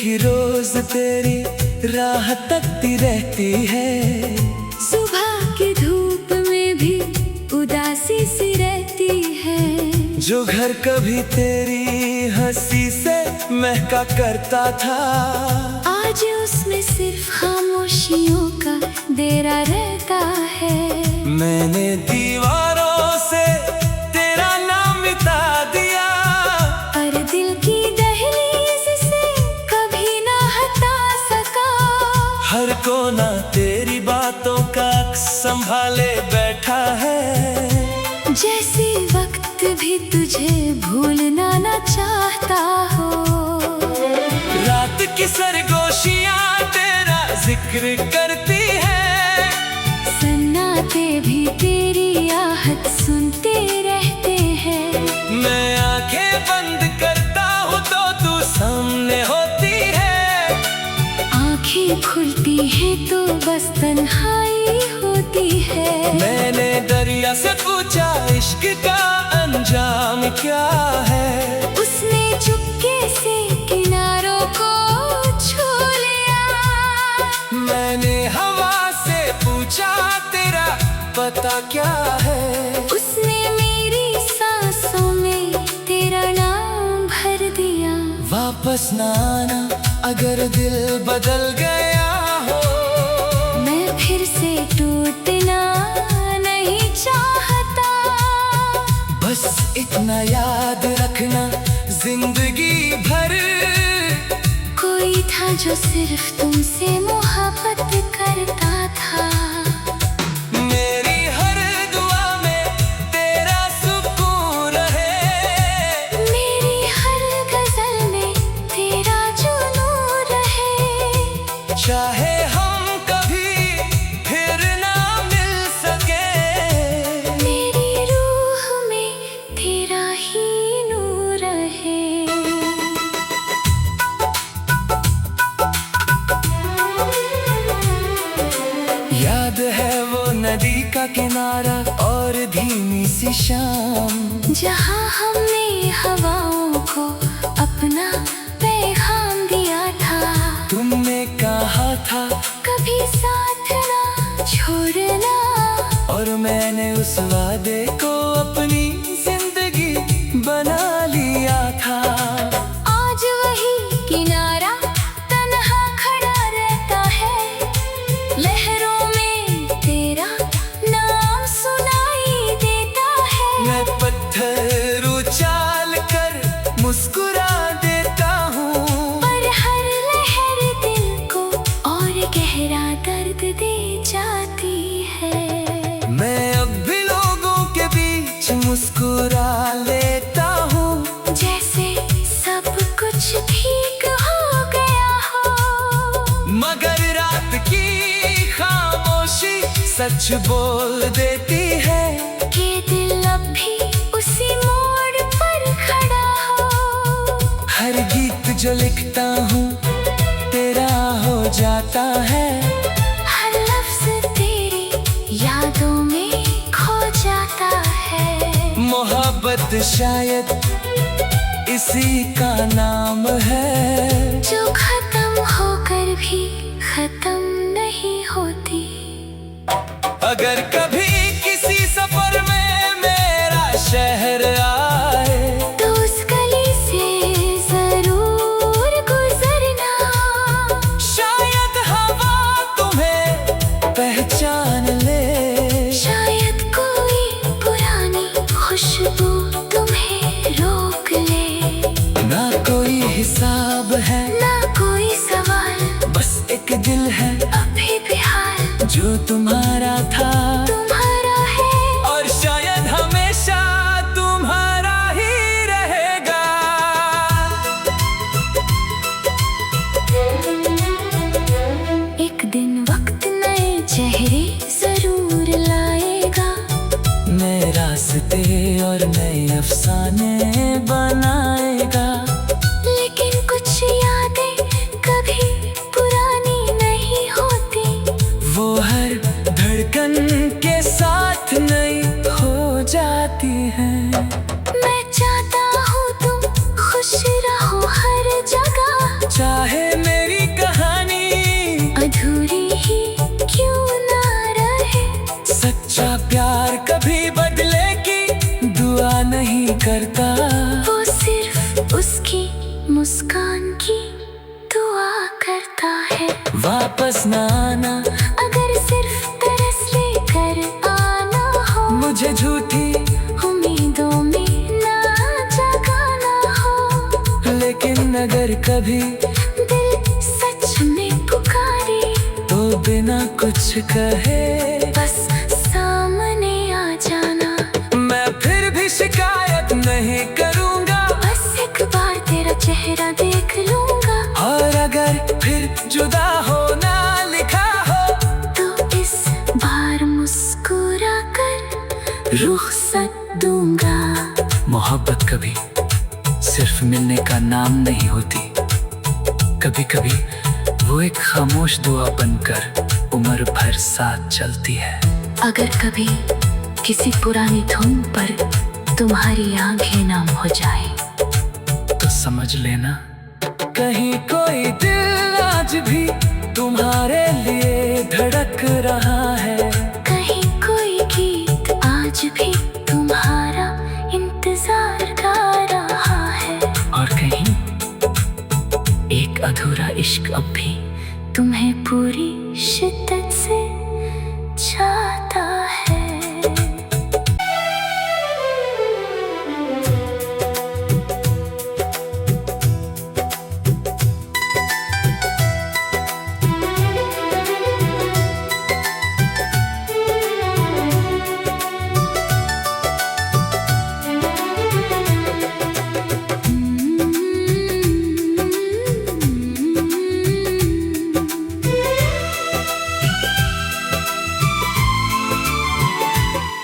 की रोज तेरी राह तकती रहती है। सुबह की धूप में भी उदासी सी रहती है। जो घर कभी तेरी हंसी से महका करता था, आज उसमें सिर्फ खामोशियों का डेरा रहता है। मैंने दीवारों से तेरा नाम मिटा दिया, पर दिल की दहलीज से कभी ना हटा सका। हर कोना तेरी बातों का संभाले बैठा है। जैसे वक्त भी तुझे भूलना ना चाहता हो। रात की सरगोशियां तेरा जिक्र करती है। सन्नाटे भी तेरी आहट सुनते रहते हैं। मैं आंखें बंद करता हूँ तो तू सामने होती है। आंखें खुलती हैं तो बस तन्हाई होती है। मैंने दरिया से पूछा इश्क का अंजाम क्या है। उसने चुपके से किनारों को छू लिया। मैंने हवा से पूछा तेरा पता क्या है। उसने मेरी सांसों में तेरा नाम भर दिया। वापस ना आना अगर दिल बदल गया हो। मैं फिर से टूटना नहीं चाहता। बस इतना याद रखना जिंदगी भर, कोई था जो सिर्फ तुमसे मोहब्बत करता था। मेरी हर दुआ में तेरा सुकून रहे। मेरी हर गजल में तेरा जुनून रहे। चाहे हम कभी फिर ना मिल सके, मेरी रूह में तेरा ही नूर रहे। याद है वो नदी का किनारा और धीमी सी शाम, जहाँ हमने हवाओं को अपना पैगाम दिया था। तुमने कहा था कभी साथ ना छोड़ना, और मैंने उस वादे को अपनी जिंदगी बना लिया था। आज वही किनारा तन्हा खड़ा रहता है। लहरों में तेरा नाम सुनाई देता है। मैं पत्थर उछाल कर मुस्कुरा देता हूँ, पर हर लहर दिल को और गहरा दर्द दे जाती है। मैं अब भी लोगों के बीच मुस्कुरा लेता हूँ, जैसे सब कुछ ठीक हो गया हो। मगर रात की खामोशी सच बोल देती है कि दिल अब भी उसी मोड़ पर खड़ा हो। हर गीत जो लिखता हूँ तेरा हो जाता है। हर लफ्ज तेरी यादों में खो जाता है। मोहब्बत शायद इसी का नाम है, जो खत्म होकर भी खत्म नहीं होती। अगर कभी किसी सफर में मेरा शहर आए, तो उस गली से जरूर गुजरना। शायद हवा तुम्हें पहचान ले। शायद कोई पुरानी खुशबू तुम्हें रोक ले। ना कोई हिसाब है ना कोई सवाल, बस एक दिल है अभी भी हाल जो तुम्हारा था, तुम्हारा है। और शायद हमेशा तुम्हारा ही रहेगा। एक दिन वक्त नए चेहरे जरूर लाएगा। नए रास्ते और नए अफसाने बनाएगा। लेकिन कुछ यादें कभी पुरानी नहीं होती। वो हर धड़कन के साथ नई हो जाती हैं। मैं चाहता हूँ तुम खुश रहो हर जगह। चाहे है। वापस ना आना अगर सिर्फ तरस लेकर आना हो, मुझे झूठी उम्मीदों में ना जगाना हो। लेकिन अगर कभी दिल सच में पुकारे, तो बिना कुछ कहे बस सामने आ जाना। मैं फिर भी शिकायत नहीं करूँगा, बस एक बार तेरा चेहरा देख लूंगा। और अगर फिर जुदा होना लिखा हो, तो इस बार मुस्कुरा कर रुखसत दूंगा। मोहब्बत कभी सिर्फ मिलने का नाम नहीं होती, कभी कभी वो एक खामोश दुआ बनकर उम्र भर साथ चलती है। अगर कभी किसी पुरानी धुन पर तुम्हारी आंखें नम हो जाए, तो समझ लेना कहीं कोई दिल आज भी तुम्हारे लिए धड़क रहा है। कहीं कोई गीत आज भी तुम्हारा इंतजार कर रहा है। और कहीं एक अधूरा इश्क अब भी तुम्हें पूरी शिद्दत से चाहता है।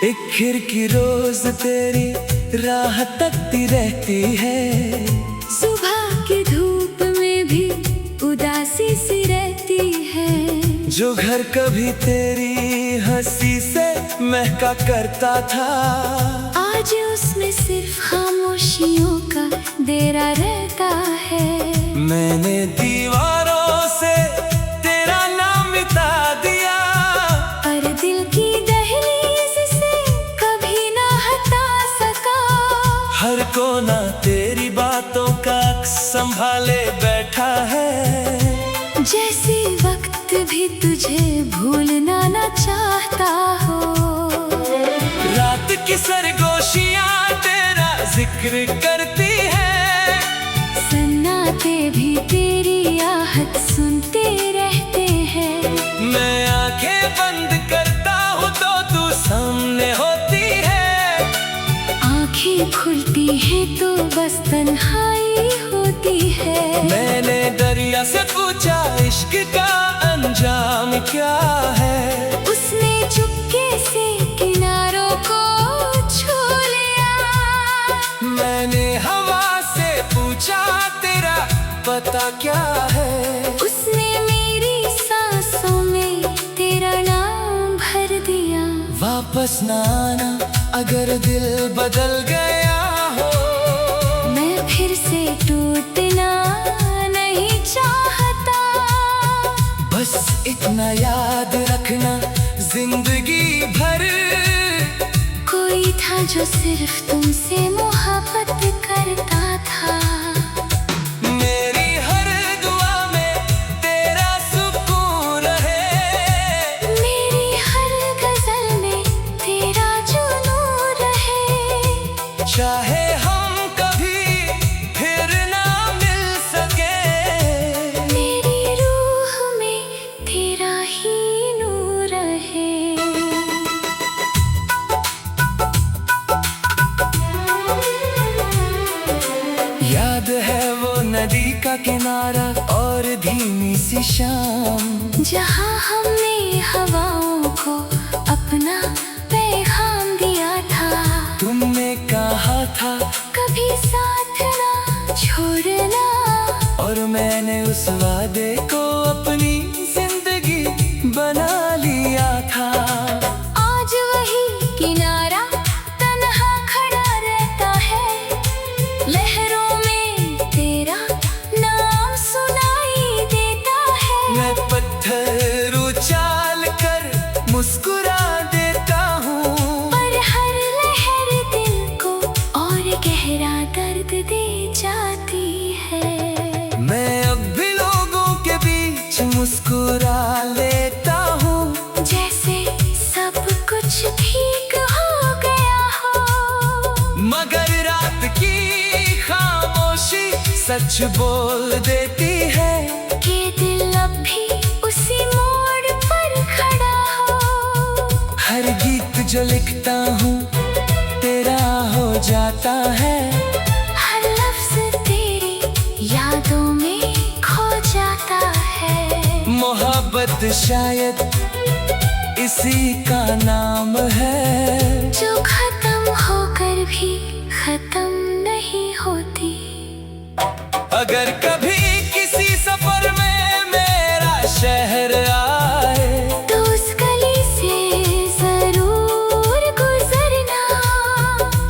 एक खिड़की रोज तेरी राह तकती रहती है। सुबह की धूप में भी उदासी सी रहती है। जो घर कभी तेरी हंसी से महका करता था, आज उसमें सिर्फ खामोशियों का डेरा रहता है। मैंने दीवारों से तेरा नाम मिटा दिया, पर दिल की दहलीज से कभी ना हटा सका। हर कोना तेरी बातों का अक्स संभाले बैठा है। जैसे वक्त भी तुझे भूलना ना चाहता हो। रात की सरगोशियां तेरा जिक्र करती है। सन्नाटे भी तेरी आहट सुनते रहते हैं। मैं आंखें बंद करता हूँ तो तू सामने होती है। आंखें खुलती हैं तो बस तन्हाई होती है। मैंने दरिया से पूछा इश्क का अंजाम क्या है। उसने चुपके से किनारों को छू लिया। मैंने हवा से पूछा तेरा पता क्या है। उसने मेरी सांसों में तेरा नाम भर दिया। वापस ना आना अगर दिल बदल गया हो। मैं फिर से टूटना नहीं चाहता। बस इतना याद रखना जिंदगी भर, कोई था जो सिर्फ तुमसे मोहब्बत करता था। मेरी हर दुआ में तेरा सुकून रहे। मेरी हर गजल में तेरा जुनून रहे। चाहे हम कभी फिर ना मिल सके, मेरी रूह में तेरा ही नूर रहे। याद है वो नदी का किनारा और धीमी सी शाम, जहाँ हमने हवाओं को अपना पैगाम दिया था। तुमने कहा था कभी साथ ना छोड़ना, और मैंने उस वादे को अपनी जिंदगी बना लिया था। आज वही किनारा तन्हा खड़ा रहता है। लहरों में तेरा नाम सुनाई देता है। मैं पत्थर उछाल कर मुस्कुरा देता हूँ, पर हर लहर दिल को और गहरा दर्द दे जाती है। मैं अब भी लोगों के बीच मुस्कुरा कुछ बोल देती है कि दिल अब भी उसी मोड़ पर खड़ा हो। हर गीत जो लिखता हूँ तेरा हो जाता है, हर लफ्ज तेरी यादों में खो जाता है। मोहब्बत शायद इसी का नाम है, जो खत्म होकर भी खत्म नहीं होती। अगर कभी किसी सफर में मेरा शहर आए तो उस गली से जरूर गुजरना,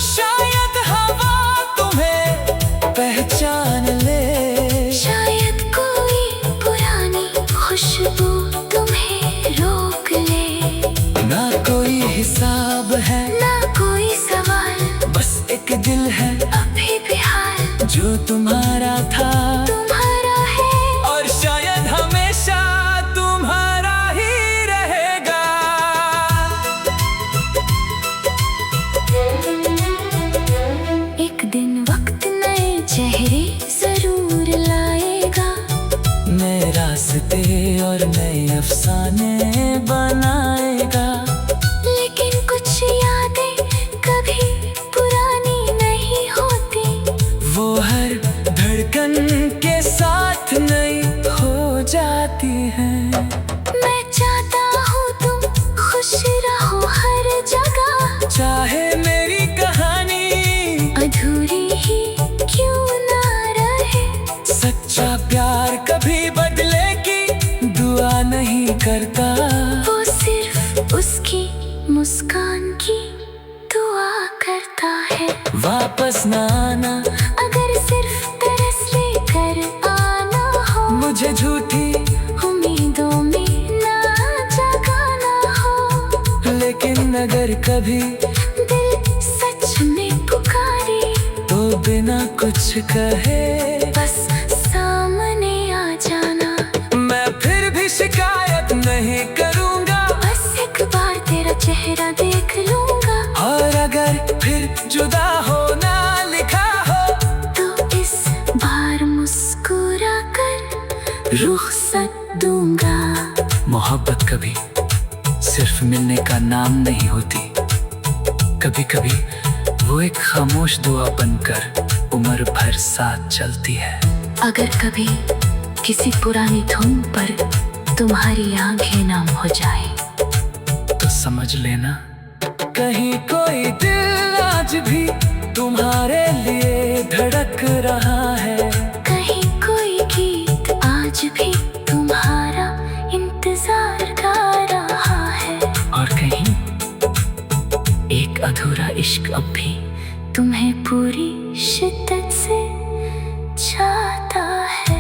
शायद हवा तुम्हें पहचान ले, शायद कोई पुरानी खुशबू तुम्हें रोक ले। ना कोई हिसाब है ना कोई सवाल, बस एक दिल है अभी भी हाल जो तुम्हारा था तुम्हारा है, और शायद हमेशा तुम्हारा ही रहेगा। एक दिन वक्त नए चेहरे जरूर लाएगा, नए रास्ते और नए अफसाने बनाएगा। लेकिन कुछ यादें कभी पुरानी नहीं होती। वो हर धड़कन के साथ नई हो जाती हैं। मैं चाहता हूँ तुम खुश रहो हर जगह, चाहे मेरी कहानी अधूरी ही क्यों ना रहे। सच्चा प्यार कभी बदले की दुआ नहीं करता, वो सिर्फ उसकी मुस्कान की दुआ करता है। वापस ना आना अगर सिर्फ तरस लेकर आना हो, मुझे झूठी उम्मीदों में ना जगाना हो। लेकिन अगर कभी दिल सच में पुकारे तो बिना कुछ कहे बस सामने आ जाना। मैं फिर भी शिकायत नहीं करूँगा, बस एक बार तेरा चेहरा देख लूंगा। और अगर फिर जुदा होना लिखा हो तो इस बार मुस्कुरा कर रुखसत दूंगा। मोहब्बत कभी सिर्फ मिलने का नाम नहीं होती, कभी कभी वो एक खामोश दुआ बनकर उम्र भर साथ चलती है। अगर कभी किसी पुरानी धुन पर तुम्हारी आंखें नम हो जाए तो समझ लेना कहीं कोई दिल आज भी तुम्हारे लिए धड़क रहा है। कहीं कोई गीत आज भी तुम्हारा इंतजार गा रहा है। और कहीं एक अधूरा इश्क अब भी तुम्हें पूरी शिद्दत से चाहता है।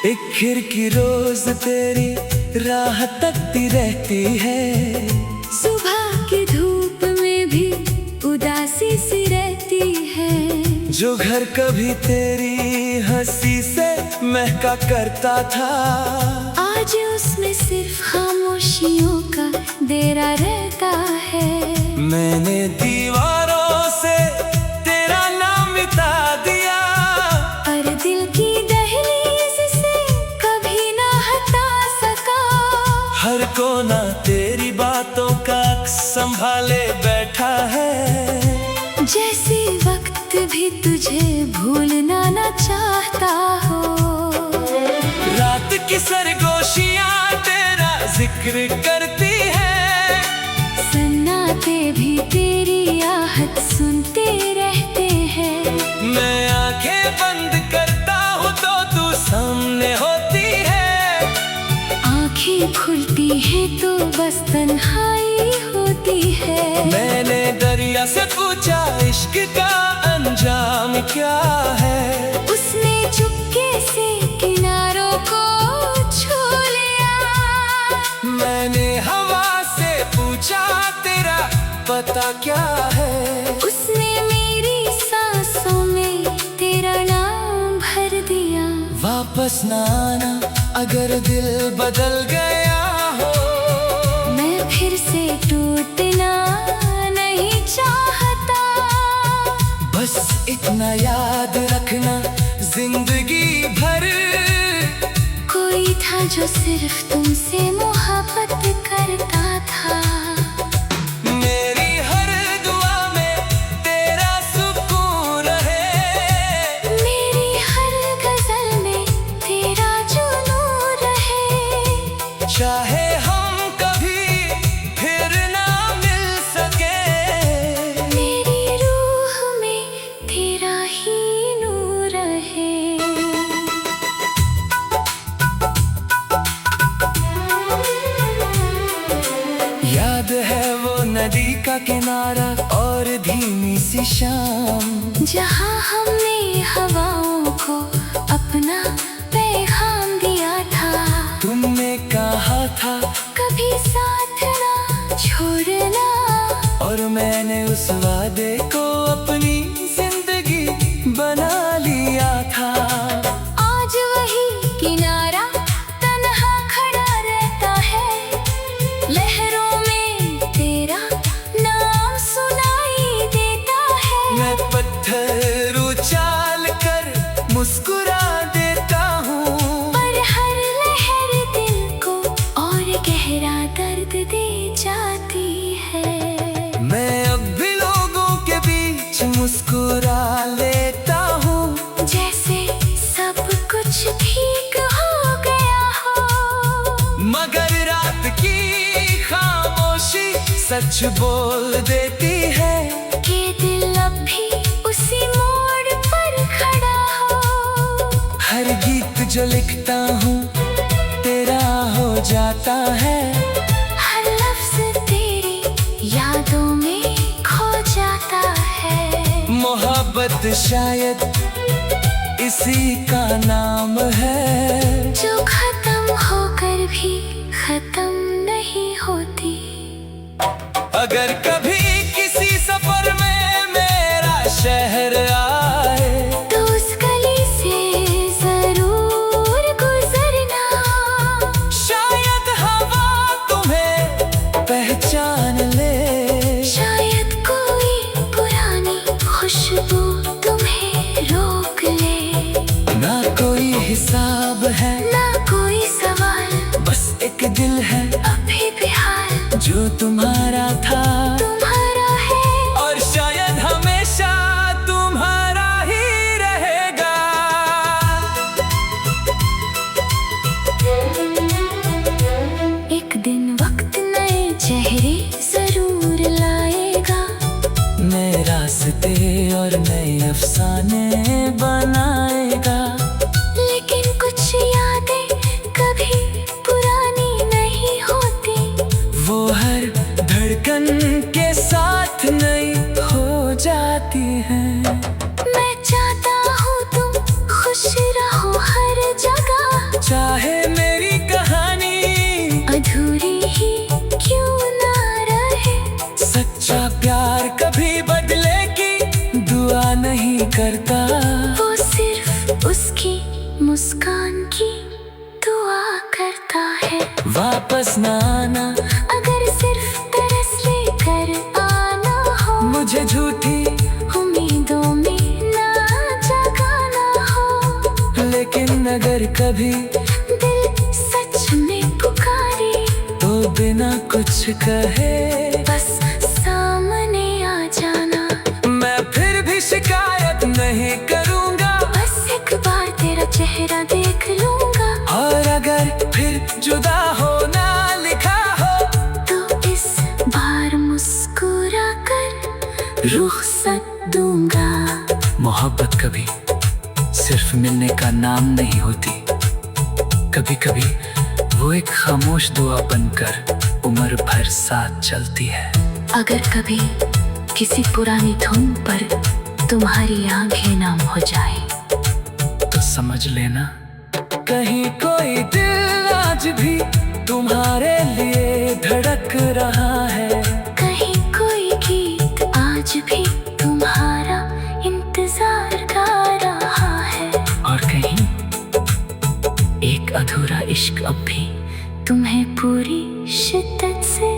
एक खिड़की रोज तेरी राह तकती रहती है, सुबह की धूप में भी उदासी सी रहती है। जो घर कभी तेरी हंसी से महका करता था, आज उसमें सिर्फ खामोशियों का डेरा रहता है। मैंने दीवारों से तेरा नाम मिटा दिया, पर दिल की दहलीज से कभी ना हटा सका। हर कोना तेरी बातों का संभाले बैठा है। जैसे वक्त भी तुझे भूलना ना चाहता हो। रात की सरगोशियां तेरा जिक्र करती है, सन्नाटे भी तेरी आहट सुनते रहते हैं। मैं आंखें बंद करता हूँ तो तू सामने होती है, आंखें खुलती हैं तो बस तन्हाई होती है। मैंने दरिया से पूछा इश्क का अंजाम क्या है, उसने चुपके जैसे किनारों को छू लिया। मैंने हवा से पूछा तेरा पता क्या है, उसने मेरी सांसों में तेरा नाम भर दिया। वापस ना आना अगर दिल बदल गया हो, मैं फिर से टूटना नहीं चाहता। बस इतना याद रखना जिंदगी भर, कोई था जो सिर्फ तुमसे मोहब्बत करता था। मेरी हर दुआ में तेरा सुकून रहे, मेरी हर गजल में तेरा जुनून रहे। चाहे हम कभी फिर ना मिल सके, मेरी रूह में तेरा ही नूर रहे। याद है वो नदी का किनारा और धीमी सी शाम, जहाँ हमने हवाओं को अपना पैगाम दिया था। तुमने कहा था कभी साथ ना छोड़ना, और मैंने उस वादे को अपनी जिंदगी बना लिया था। आज वही किनारा तन्हा खड़ा रहता है, लहरों में तेरा नाम सुनाई देता है। मैं पत्थर उछाल कर मुस्कुरा देता हूँ, पर हर लहर दिल को और गहरा दर्द दे जाती है। मैं अब भी लोगों के बीच मुस्कुरा लेता हूँ, जैसे सब कुछ ठीक हो गया हो। मगर रात की खामोशी सच बोल देती है कि दिल अब भी उसी मोड़ पर खड़ा हो। हर गीत जो लिखता हूँ तेरा हो जाता है, हर लफ्ज तेरी यादों में खो जाता है। मोहब्बत शायद इसी का नाम है, जो खत्म होकर भी खत्म नहीं होती। अगर कभी किसी सफर में मेरा शहर आए, तो उस गली से जरूर गुजरना। शायद हवा तुम्हें पहचान ले, शायद कोई पुरानी खुशबू तुम्हें रोक ले। ना कोई हिसाब है ना कोई सवाल, बस एक दिल है अभी भी हाल जो तुम्हारा था, तुम्हारा है। और शायद हमेशा तुम्हारा ही रहेगा। एक दिन वक्त नए चेहरे जरूर लाएगा, नए रास्ते और नए अफसाने बनाएगा। लेकिन कुछ यादें कभी पुरानी नहीं होती। वो हर धड़कन के साथ नई हो जाती हैं। मैं चाहता हूँ तुम खुश रहो हर जगह, चाहे मेरी कहानी अधूरी ही क्यों ना रहे। सच्चा प्यार कभी बदले की दुआ नहीं करता, वो सिर्फ उसकी मुस्कान की दुआ करता है। वापस ना आना अगर सिर्फ तरस लेकर आना हो, मुझे झूठी उम्मीदों में ना जगाना हो। लेकिन अगर कभी दिल सच में पुकारे, तो बिना कुछ कहे बस सामने आ जाना। मैं फिर भी शिकायत नहीं करूँगा, बस एक बार तेरा चेहरा देख लूंगा। और अगर फिर जुदा होना लिखा हो, तो इस बार मुस्कुरा कर रुखसत दूंगा। मोहब्बत कभी सिर्फ मिलने का नाम नहीं होती, कभी कभी वो एक खामोश दुआ बनकर उम्र भर साथ चलती है। अगर कभी किसी पुरानी धुन पर तुम्हारी आंखें नम हो जाए, तो समझ लेना। कहीं कोई दिल आज भी तुम्हारे लिए धड़क रहा है। कहीं कोई गीत आज भी तुम्हारा इंतजार गा रहा है। और कहीं एक अधूरा इश्क अब भी तुम्हें पूरी शिद्दत से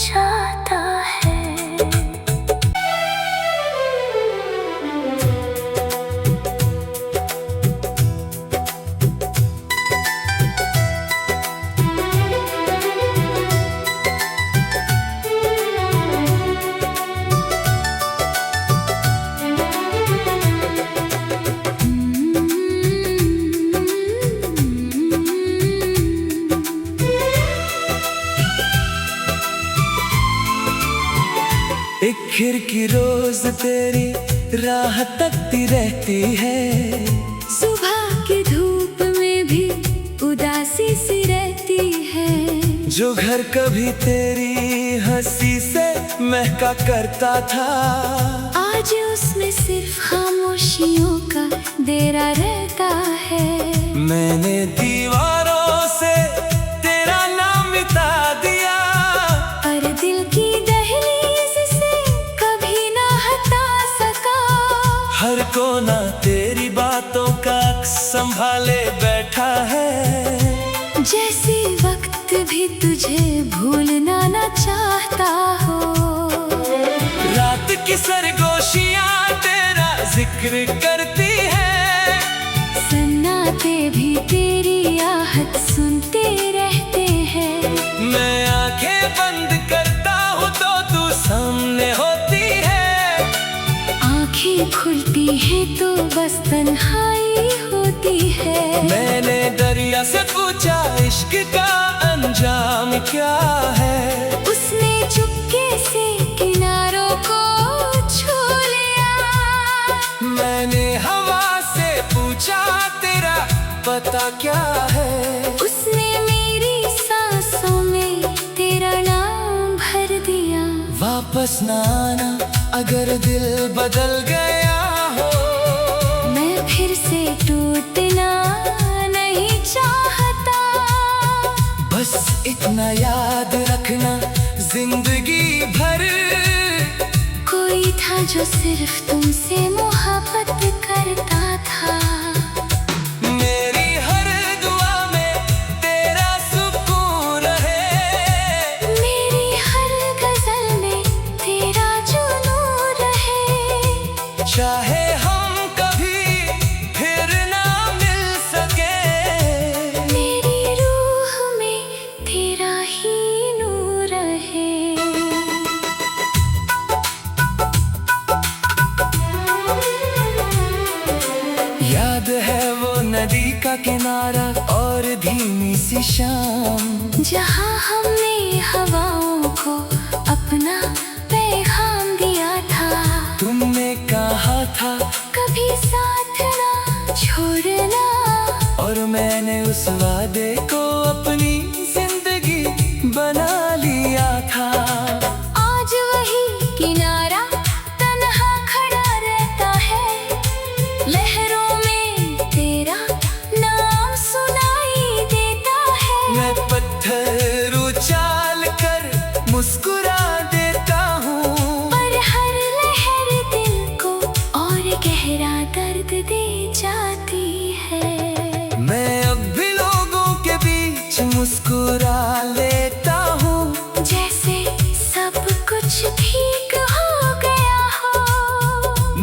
चाहता है। एक खिड़की रोज तेरी राह तकती रहती है। सुबह की धूप में भी उदासी सी रहती है। जो घर कभी तेरी हंसी से महका करता था, आज उसमें सिर्फ खामोशियों का डेरा रहता है। मैंने दीवारों से तेरा नाम मिटा दिया, पर दिल की दहलीज से कभी ना हटा सका। हर कोना तेरी बातों का संभाले बैठा है। जैसे वक्त भी तुझे भूलना ना चाहता हो। रात की सरगोशियां तेरा जिक्र करती है। सन्नाटे भी तेरी आहट सुनते रहते हैं। मैं आंखें बंद करता हूँ तो तू सामने होती है। आंखें खुलती हैं तो बस तन्हाई होती है। मैंने दरिया से पूछा इश्क का अंजाम क्या है। उसने चुपके से किनारों को छू लिया। मैंने हवा से पूछा तेरा पता क्या है। उसने मेरी सांसों में तेरा नाम भर दिया। वापस ना आना अगर दिल बदल गया हो। मैं फिर से टूटना नहीं चाहता। बस इतना याद रखना जिंदगी भर, कोई था जो सिर्फ तुमसे मोहब्बत करता था। मेरी हर दुआ में तेरा सुकून रहे। मेरी हर गजल में तेरा जुनून रहे। चाहे हम कभी फिर ना मिल सके, मेरी रूह में तेरा ही नूर रहे। याद है वो नदी का किनारा और धीमी सी शाम, जहाँ हमने हवाओं को अपना पैगाम दिया था। तुमने कहा था कभी साथ ना छोड़ना, और मैंने उस वादे को अपनी जिंदगी बना लिया था। आज वही किनारा तन्हा खड़ा रहता है। लहरों में तेरा नाम सुनाई देता है। मैं पत्थर उछाल कर मुस्कुरा देता हूँ, पर हर लहर दिल को और गहरा दर्द दे जाती है। मैं अब भी लोगों के बीच मुस्कुरा लेता हूँ। जैसे सब कुछ ठीक हो गया हो।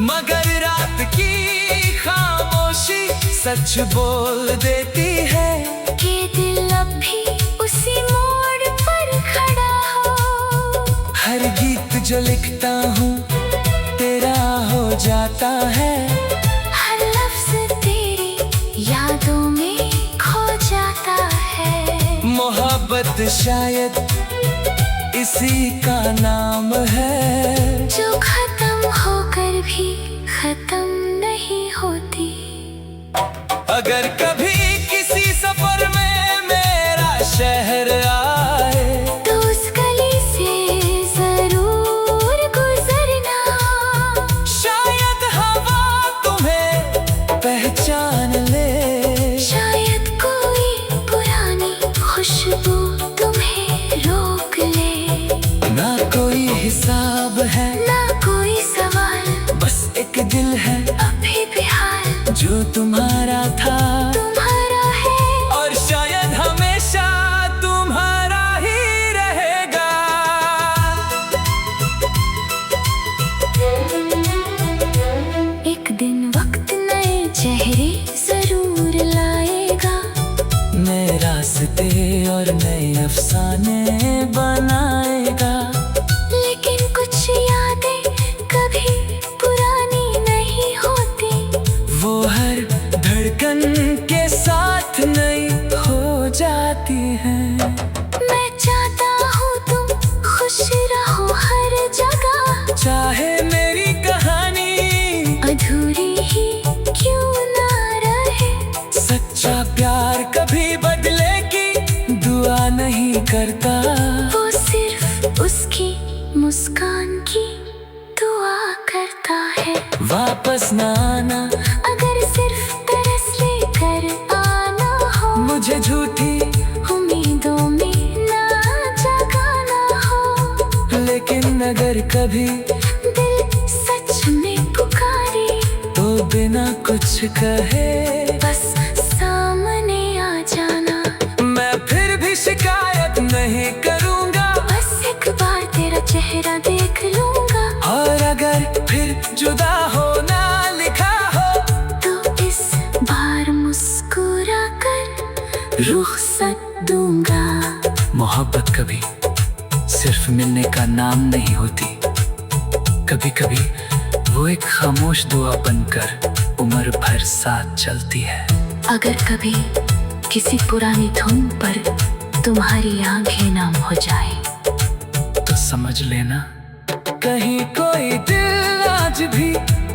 मगर रात की खामोशी सच बोल देती है कि दिल अब भी उसी मोड़ पर खड़ा हो। हर गीत जो लिखता हूँ तेरा हो जाता है। हर लफ्ज तेरी यादों में खो जाता है। मोहब्बत शायद इसी का नाम है, जो खत्म होकर भी खत्म नहीं होती। अगर कभी किसी सफर में मेरा शहर आए, तो उस गली से जरूर गुजरना। शायद हवा तुम्हें पहचान तुम्हारा था तुम्हारा है। और शायद हमेशा तुम्हारा ही रहेगा। एक दिन वक्त नए चेहरे जरूर लाएगा, नए रास्ते और नए अफसाने बनाएगा। लेकिन कुछ यादें कभी पुरानी नहीं होती, वो हर धड़कन के साथ नई हो जाती हैं। मैं चाहता हूँ तुम खुश रहो हर जगह, चाहे मेरी कहानी अधूरी ही क्यों ना रहे। सच्चा प्यार कभी बदले की दुआ नहीं करता, वो सिर्फ उसकी मुस्कान की दुआ करता है। वापस ना आना अगर सिर्फ तरस लेकर आना हो, मुझे झूठी उम्मीदों में ना जगाना हो। लेकिन अगर कभी दिल सच में पुकारे, तो बिना कुछ कहे बस सामने आ जाना। मैं फिर भी शिकायत नहीं करूँगा, बस एक बार तेरा चेहरा देख लूंगा। और अगर फिर जुदा होना लिखा हो, तो इस बार मुस्कुरा कर रुखसत दूंगा। मोहब्बत कभी सिर्फ मिलने का नाम नहीं होती, कभी कभी वो एक खामोश दुआ बनकर उम्र भर साथ चलती है। अगर कभी किसी पुरानी धुन पर तुम्हारी आंखें नम हो जाए, तो समझ लेना कहीं कोई दिल आज भी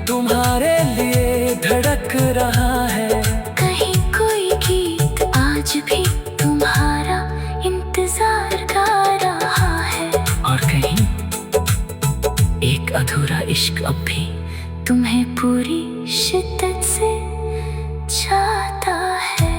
तुम्हारे लिए धड़क रहा है। कहीं कोई गीत आज भी तुम्हारा इंतजार गा रहा है। और कहीं एक अधूरा इश्क अब भी तुम्हें पूरी शिद्दत से चाहता है।